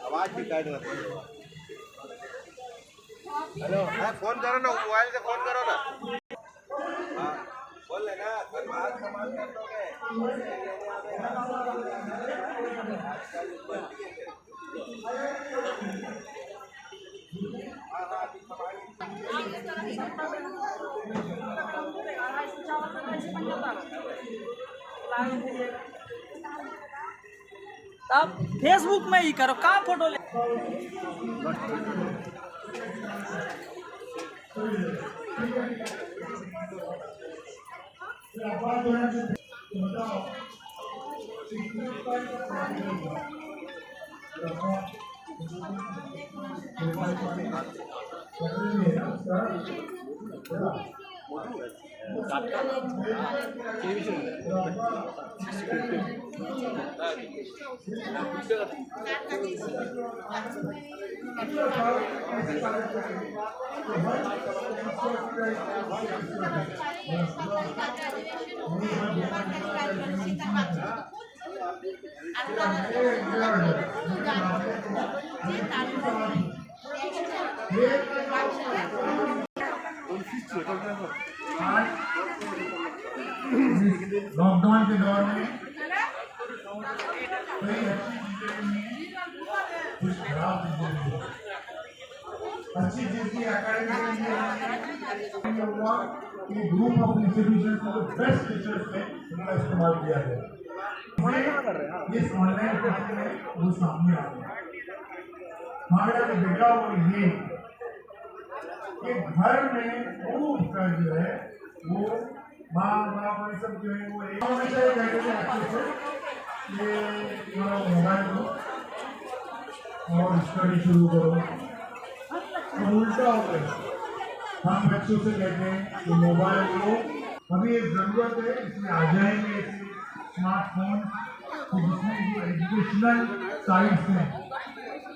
आवाज भी काट रहा। हेलो, फोन करो ना, मोबाइल से फोन करो ना। हाँ, बोल लेना, कल बात कमाल कर दोगे। तब फेसबुक में ही करो, कहाँ फोटो ले। लॉकडाउन के दौर में कुछ खराब अच्छी चीज की एकेडमी ग्रुप ऑफ इंस्टीट्यूशन को बेस्ट टीचर्स में उनका इस्तेमाल किया गया। इस ऑनलाइन क्लास में वो सामने आ गया। हमारा जो बेटा वो ये कि घर में खूब का जो है वो माँ बाप सब जो है वो हमेशा ये कहते थे अच्छे से ये मोबाइल दो और स्टडी शुरू करो। तो उल्टा हो गया, हम बच्चों से कहते हैं कि मोबाइल लो, अभी एक जरूरत है इसमें आ जाएंगे स्मार्टफोन तो जिसमें जो एजुकेशनल साइट्स हैं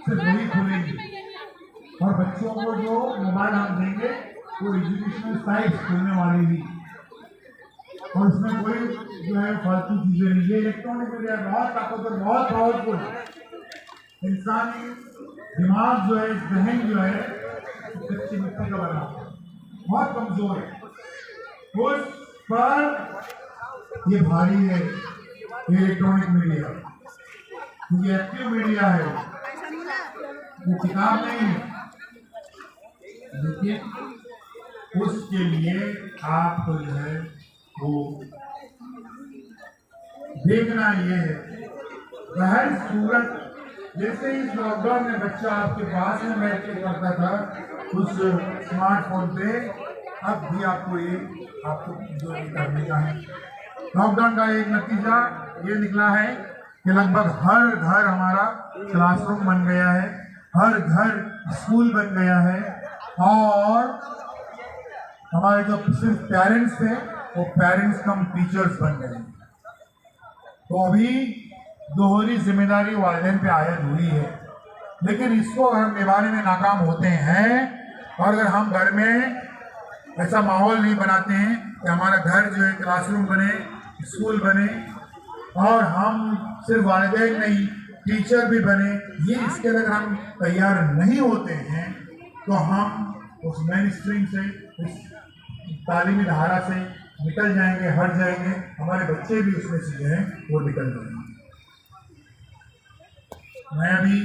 सिर्फ वही खुलेंगे और बच्चों को जो मोबाइल हम देंगे वो एजुकेशनल साइट्स खुलने वाली ही और उसमें कोई जो है फालतू चीजें नहीं। ये इलेक्ट्रॉनिक मीडिया बहुत ताकतवर, बहुत पावरफुल, इंसानी दिमाग जो है, जहन जो है कच्ची मिट्टी का बना बहुत कमजोर है, उस पर ये भारी है इलेक्ट्रॉनिक मीडिया, क्योंकि एक्टिव मीडिया है, वो किताब नहीं है। लेकिन उसके लिए आपको जो है वो देखना ये है हर सूरत। जैसे इस लॉकडाउन में बच्चा आपके पास में बैठ के करता था उस स्मार्टफोन पे, अब भी आपको ये जो करने का है। लॉकडाउन का एक नतीजा ये निकला है कि लगभग हर घर हमारा क्लासरूम बन गया है, हर घर स्कूल बन गया है और हमारे जो सिर्फ पेरेंट्स थे वो पेरेंट्स कम टीचर्स बन गए। तो अभी दोहरी जिम्मेदारी वालिदैन पे आयद हुई है, लेकिन इसको हम निभाने में नाकाम होते हैं। और अगर हम घर में ऐसा माहौल नहीं बनाते हैं कि हमारा घर जो है क्लासरूम बने, स्कूल बने, और हम सिर्फ वालिदैन नहीं टीचर भी बने, ये इसके अगर हम तैयार नहीं होते हैं तो हम उस मेन स्ट्रीम से, उस तालीमी धारा से निकल जाएंगे, हट जाएंगे, हमारे बच्चे भी उसमें से जो है वो निकल जाएंगे। मैं अभी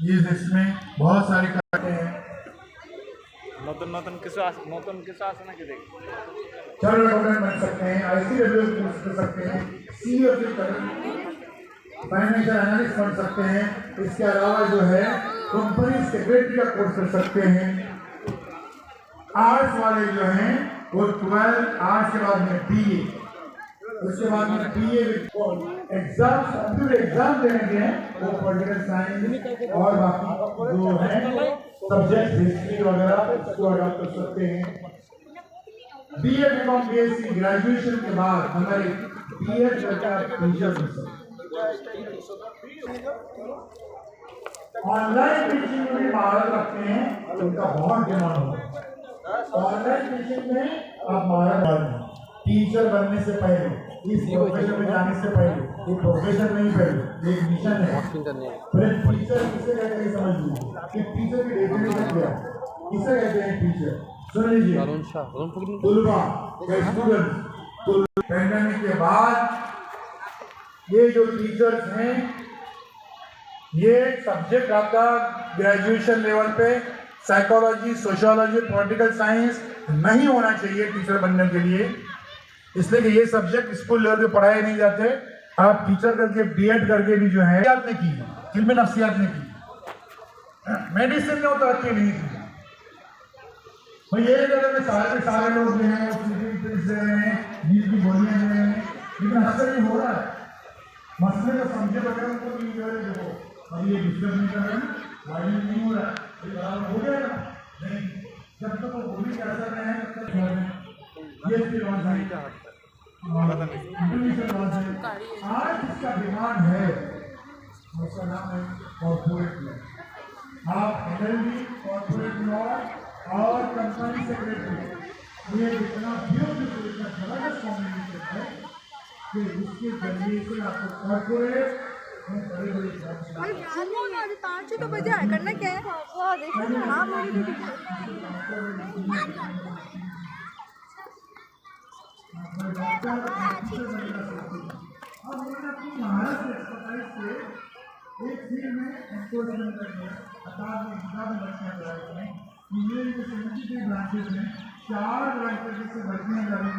ये इसमें बहुत सारे करते हैं नतून नतून किसो आसना के देख चार्टर्ड अकाउंटेंट बन सकते हैं, ICAS कोर्स कर सकते हैं, CFA फाइनेंशियल एनालिस्ट बन सकते हैं। इसके अलावा जो है कंपनी सेक्रेटरी का कोर्स कर सकते हैं। आर्ट्स वाले जो हैं वो 12 आर्ट्स के बाद में BA, उसके बाद में BA एग्जाम, कंप्यूटर एग्जाम देने के हैं वो पॉलिटिकल साइंस और बाकी जो है सब्जेक्ट हिस्ट्री वगैरह उसको अडॉप्ट कर सकते हैं। BA BCom BSc ग्रेजुएशन के बाद हमारे BEd करके टीचर बन सकते हैं। ऑनलाइन टीचिंग में भी महारत रखते हैं तो उनका बहुत डिमांड होता है। ऑनलाइन टीचिंग में आप महारत डालें, टीचर बनने से पहले, इस प्रोफेशन में जाने से पहले, ये प्रोफेशन नहीं पहले, एक मिशन है। फिर टीचर किसे कहते हैं समझ लीजिए कि टीचर की डेफिनेशन क्या है, किसे कहते हैं टीचर, सुन लीजिए। तुलबा स्टूडेंट पैंडेमिक के बाद ये जो टीचर्स हैं, ये सब्जेक्ट आपका ग्रेजुएशन लेवल पे साइकोलॉजी, सोशियोलॉजी, पॉलिटिकल साइंस नहीं होना चाहिए टीचर बनने के लिए, इसलिए कि ये सब्जेक्ट स्कूल लेवल पे पढ़ाए नहीं जाते। आप टीचर करके BEd करके भी जो है आपने की, इल्म नफ्सियात ने की, मेडिसिन में तो अच्छी नहीं की। तो ये जगह में सारे लोग जो हैं दे रहे हैं, नींद की गोलियां दे रहे हैं, लेकिन असर नहीं हो रहा है। मसले को समझे बगैर उनको नहीं दे रहे। देखो अभी ये डिस्कस नहीं कर रहे हैं, वायलिंग नहीं हो रहा है, ये बराबर हो गया ना? नहीं, जब तक वो गोली का असर नहीं है तब तक ये इसकी लॉस है, इंटरनेशनल लॉस है। आज इसका डिमांड है, उसका नाम है कॉर्पोरेट लॉ। आप LLB, कॉर्पोरेट लॉ और कंपनी सेक्रेटरी, ये इतना ब्यूटीफुल, इतना जबरदस्त कॉम्बिनेशन है कि इसके जरिए से आपको कॉर्पोरेट बड़े बड़े तो बजे आया करना क्या है वो देखो ना। हाँ मेरी भी एक फील्ड में एनफोर्समेंट करके इंजीनियरिंग के 73 ब्रांचेस में 4 ब्रांचेस से भर्तियाँ जारी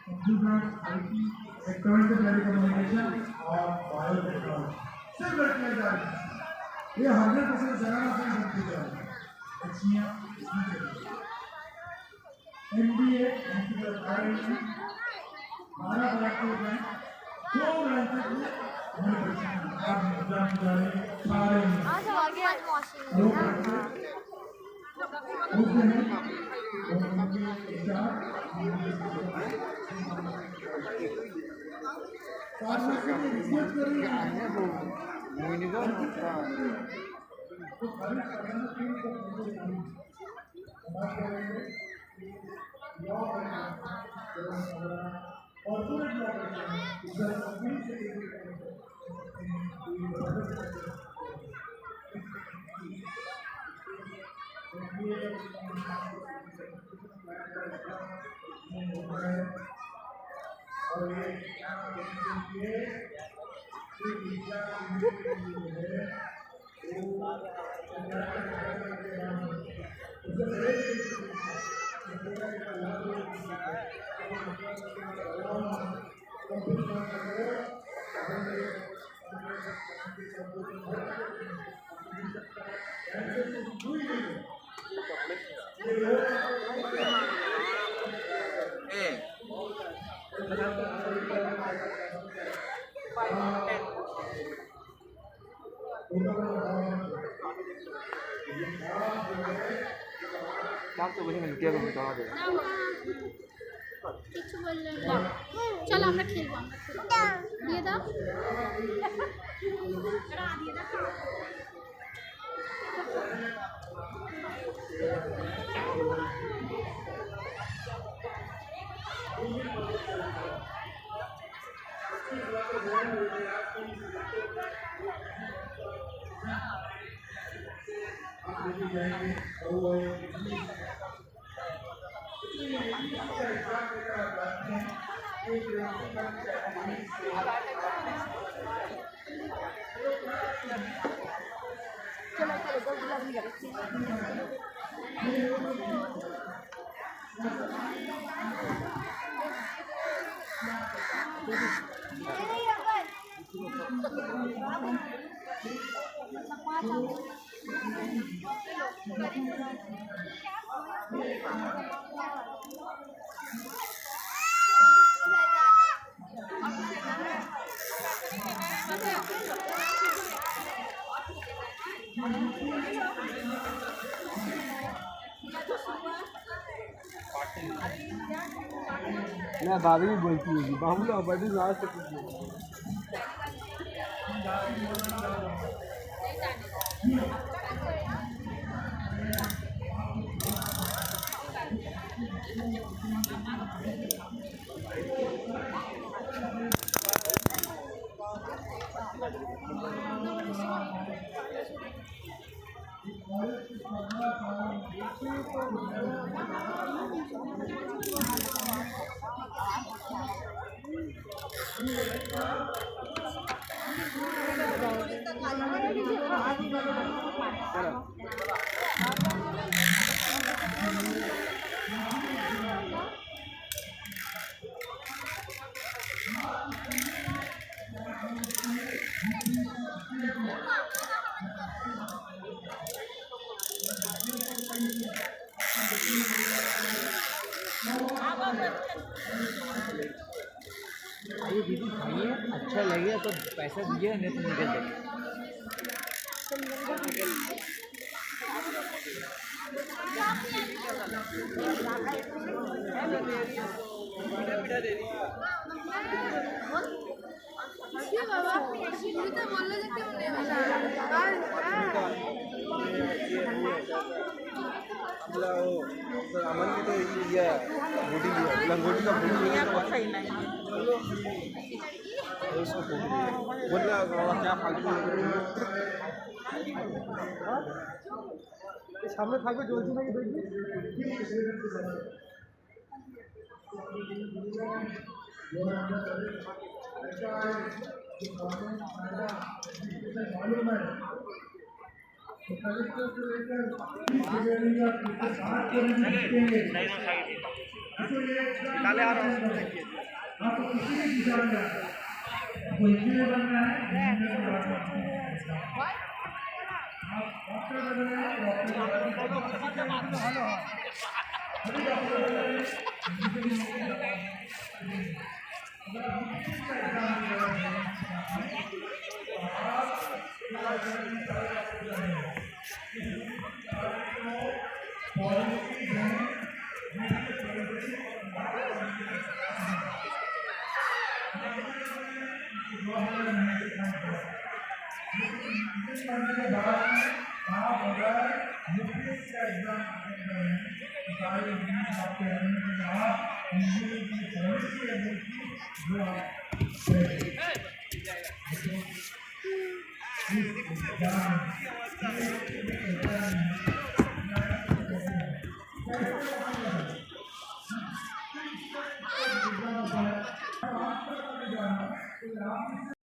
computer, IT, electronics and telecommunication और बायोटेक्नोलॉजी, सिर्फ भर्तियाँ जारी हैं। ये 100% जगह भर्ती जा रही है। अच्छियाँ MBA, कंप्यूटर साइंस 12 ब्रांचेस हैं, 2 ब्रांचेस में आप एग्जाम जा रहे हैं सारे কিছু বললেন না। চলো আমরা খেলবো, আমরা খেলবো। দিয়ে দাও। ना भाभी भी बोलती होगी बाबू ना बड़ी लास्ट तक ये दीदी खाइए, अच्छा लगे तो पैसा दीजिए, नहीं तो निकल जाइए। बाबा बोलने से क्यों नहीं अमन की तो ये बूटी लंगोटी का बूटी बोलना क्या फालतू सामने থাকবে জ্বলছে নাকি দেখবি मालूम है तो कलेक्टर से लेकर डाले आ रहा हूँ आपको किसी ने पूछा कोई इंजीनियर बनना है आप डॉक्टर बनना है